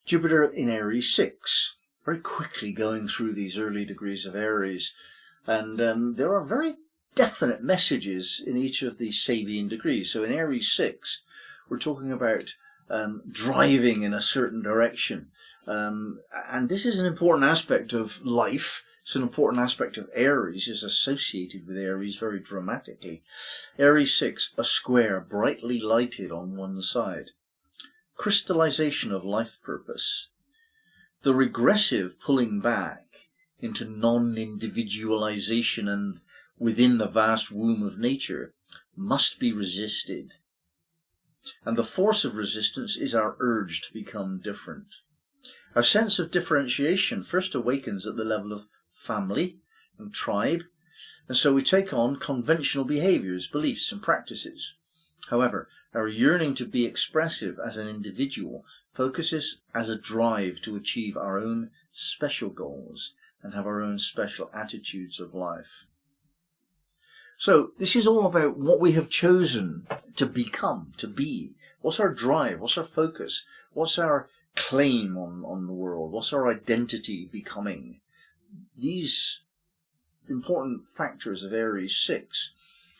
Jupiter in Aries 6. Very quickly going through these early degrees of Aries. And there are very definite messages in each of these Sabian degrees. So in Aries 6, we're talking about driving in a certain direction. And this is an important aspect of life. It's an important aspect of Aries, is associated with Aries very dramatically. Aries 6, a square brightly lighted on one side. Crystallization of life purpose. The regressive pulling back into non-individualization and within the vast womb of nature must be resisted. And the force of resistance is our urge to become different. Our sense of differentiation first awakens at the level of family and tribe, and so we take on conventional behaviors, beliefs and practices. However, our yearning to be expressive as an individual focuses as a drive to achieve our own special goals and have our own special attitudes of life. So this is all about what we have chosen to become, to be. What's our drive? What's our focus? What's our claim on the world? What's our identity becoming? These important factors of Aries 6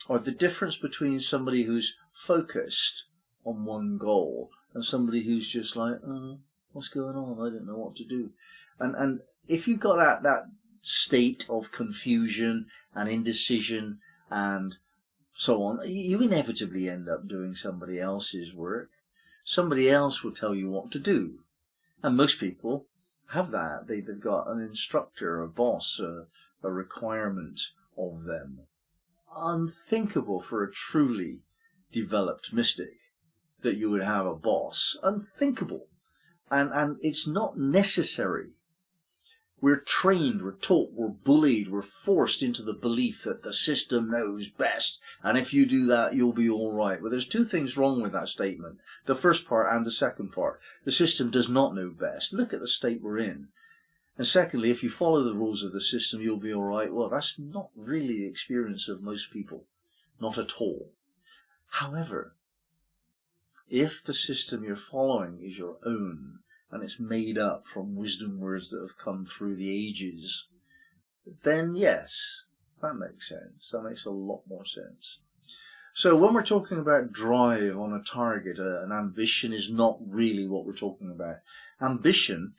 are the difference between somebody who's focused on one goal and somebody who's just like, what's going on? I don't know what to do. And if you've got that state of confusion and indecision and so on, you inevitably end up doing somebody else's work. Somebody else will tell you what to do. And most people have that. They've got an instructor, a boss, a requirement of them. Unthinkable for a truly developed mystic that you would have a boss. Unthinkable. And it's not necessary. We're trained, we're taught, we're bullied, we're forced into the belief that the system knows best, and if you do that, you'll be all right. Well, there's two things wrong with that statement. The first part and the second part. The system does not know best. Look at the state we're in. And secondly, if you follow the rules of the system, you'll be all right. Well, that's not really the experience of most people. Not at all. However, if the system you're following is your own, and it's made up from wisdom words that have come through the ages, then yes, that makes sense. That makes a lot more sense. So when we're talking about drive on a target, an ambition is not really what we're talking about. Ambition,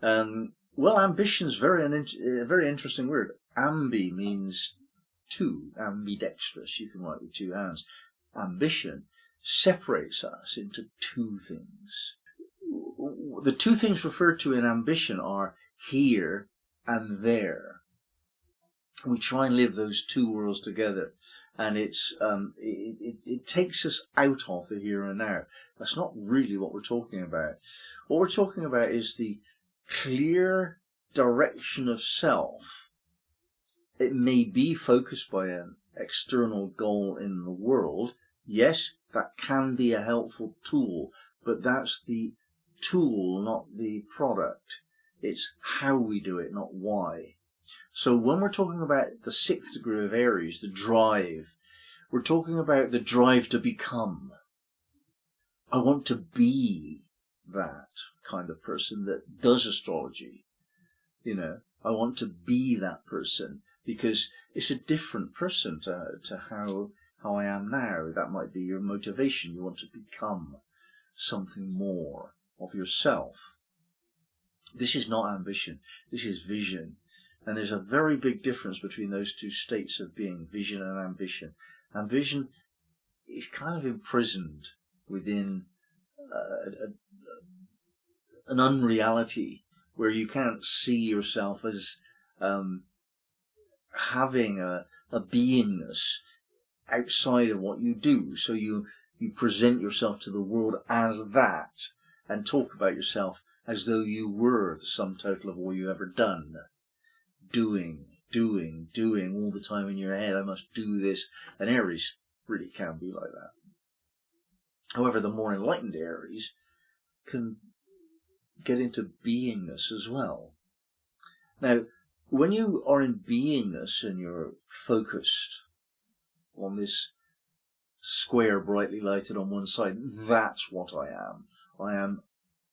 ambition is a very interesting word. Ambi means two, ambidextrous, you can write with two hands. Ambition separates us into two things. The two things referred to in ambition are here and there. We try and live those two worlds together, and it takes us out of the here and now. That's not really what we're talking about. What we're talking about is the clear direction of self. It may be focused by an external goal in the world. Yes, that can be a helpful tool, but that's the tool, not the product. It's how we do it, not why. So when we're talking about the 6th degree of Aries, the drive, we're talking about the drive to become. I want to be that kind of person that does astrology. I want to be that person because it's a different person to how I am now. That might be your motivation. You want to become something more of yourself. This is not ambition. This is vision. And there's a very big difference between those two states of being, vision and ambition. Ambition is kind of imprisoned within an unreality where you can't see yourself as having a beingness outside of what you do. So you present yourself to the world as that and talk about yourself as though you were the sum total of all you've ever done. Doing all the time in your head. I must do this. And Aries really can be like that. However, the more enlightened Aries can get into beingness as well. Now, when you are in beingness and you're focused on this square brightly lighted on one side, that's what I am. I am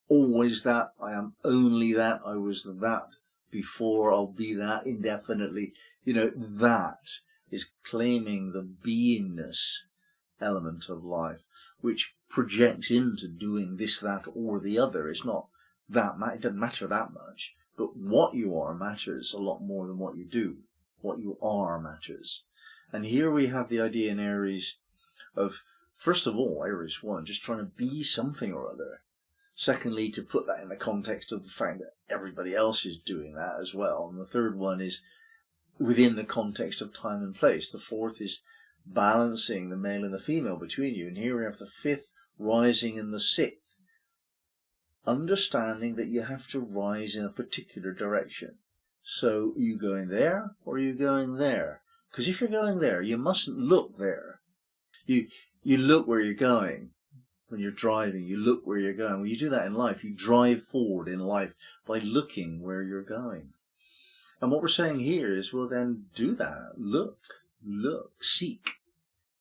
always that, I am only that, I was that before, I'll be that indefinitely. That is claiming the beingness element of life, which projects into doing this, that, or the other. It's not that, it doesn't matter that much, but what you are matters a lot more than what you do. What you are matters. And here we have the idea in Aries of, first of all, Aries 1, just trying to be something or other. Secondly, to put that in the context of the fact that everybody else is doing that as well. And the third one is within the context of time and place. The fourth is balancing the male and the female between you. And here we have the fifth rising in the sixth. Understanding that you have to rise in a particular direction. So are you going there or are you going there? Because if you're going there, you mustn't look there. You look where you're going. When you're driving, you look where you're going. When you do that in life, you drive forward in life by looking where you're going. And what we're saying here is, well, then do that. Look, seek.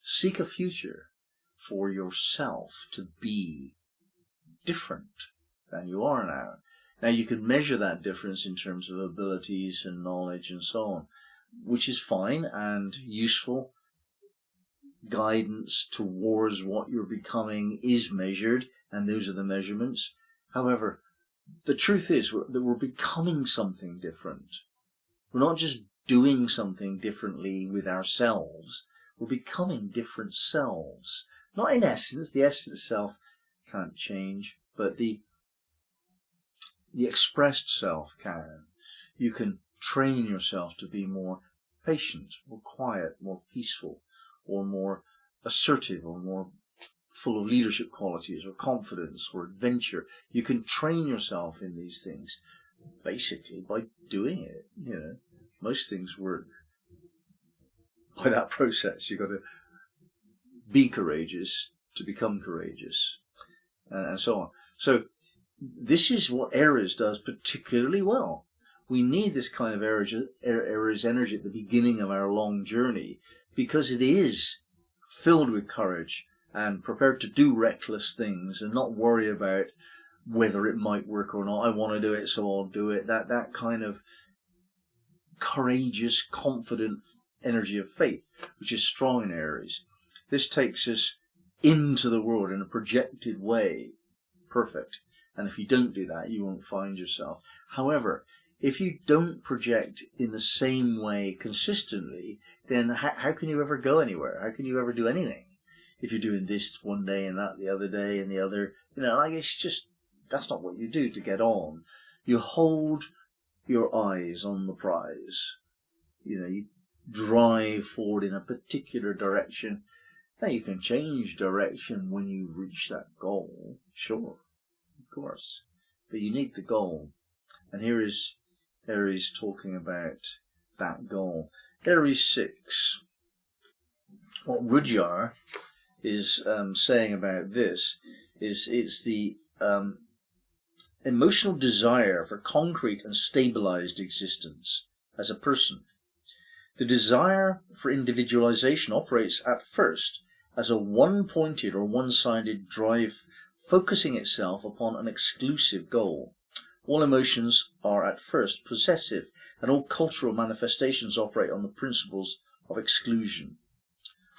Seek a future for yourself to be different than you are now. Now, you can measure that difference in terms of abilities and knowledge and so on, which is fine and useful. Guidance towards what you're becoming is measured, and those are the measurements. However, the truth is that we're becoming something different. We're not just doing something differently with ourselves. We're becoming different selves. Not in essence. The essence self can't change, but the expressed self can. You can train yourself to be more patient, more quiet, more peaceful, or more assertive, or more full of leadership qualities, or confidence, or adventure. You can train yourself in these things basically by doing it. Most things work by that process. You've got to be courageous to become courageous, and so on. So this is what Aries does particularly well. We need this kind of Aries energy at the beginning of our long journey, because it is filled with courage and prepared to do reckless things and not worry about whether it might work or not. I want to do it, so I'll do it. That kind of courageous, confident energy of faith, which is strong in Aries. This takes us into the world in a projected way. Perfect. And if you don't do that, you won't find yourself. However, if you don't project in the same way consistently, then how can you ever go anywhere? How can you ever do anything? If you're doing this one day and that the other day and the other, it's just, that's not what you do to get on. You hold your eyes on the prize. You drive forward in a particular direction. Now you can change direction when you reach that goal, sure, of course, but you need the goal. And here is Aries talking about that goal. Aries 6. What Rudyard is saying about this is it's the emotional desire for concrete and stabilized existence as a person. The desire for individualization operates at first as a one-pointed or one-sided drive, focusing itself upon an exclusive goal. All emotions are at first possessive, and all cultural manifestations operate on the principles of exclusion.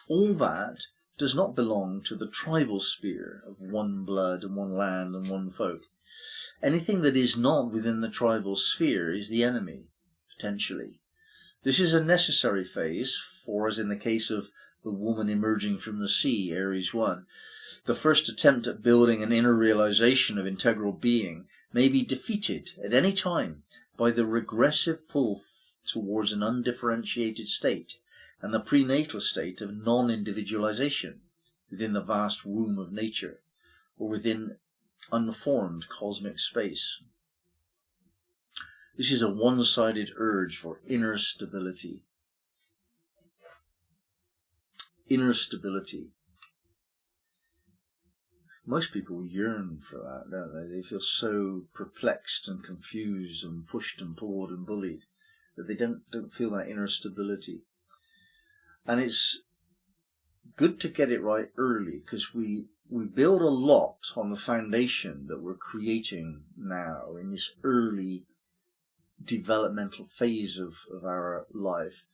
All that does not belong to the tribal sphere of one blood and one land and one folk. Anything that is not within the tribal sphere is the enemy, potentially. This is a necessary phase, for as in the case of the woman emerging from the sea, Aries 1, the first attempt at building an inner realization of integral being may be defeated at any time by the regressive pull towards an undifferentiated state and the prenatal state of non-individualization within the vast womb of nature or within unformed cosmic space. This is a one-sided urge for inner stability. Inner stability. Most people yearn for that, don't they? They feel so perplexed and confused and pushed and pulled and bullied that they don't feel that inner stability. And it's good to get it right early, because we we build a lot on the foundation that we're creating now in this early developmental phase of our life,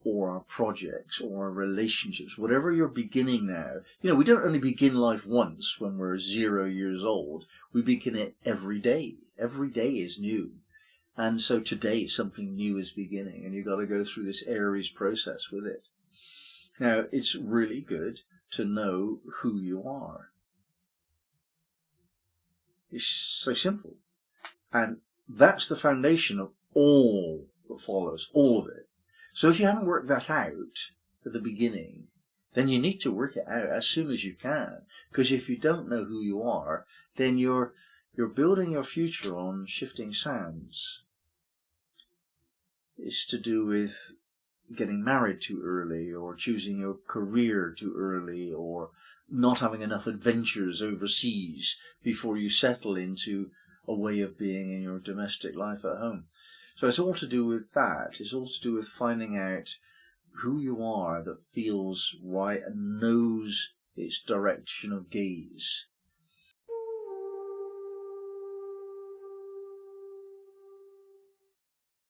or our projects, or our relationships, whatever you're beginning now. You know, we don't only begin life once when we're 0 years old. We begin it every day. Every day is new. And so today something new is beginning, and you've got to go through this Aries process with it. Now, it's really good to know who you are. It's so simple. And that's the foundation of all that follows, all of it. So if you haven't worked that out at the beginning, then you need to work it out as soon as you can. Because if you don't know who you are, then you're building your future on shifting sands. It's to do with getting married too early, or choosing your career too early, or not having enough adventures overseas before you settle into a way of being in your domestic life at home. So it's all to do with that. It's all to do with finding out who you are that feels right and knows its direction of gaze.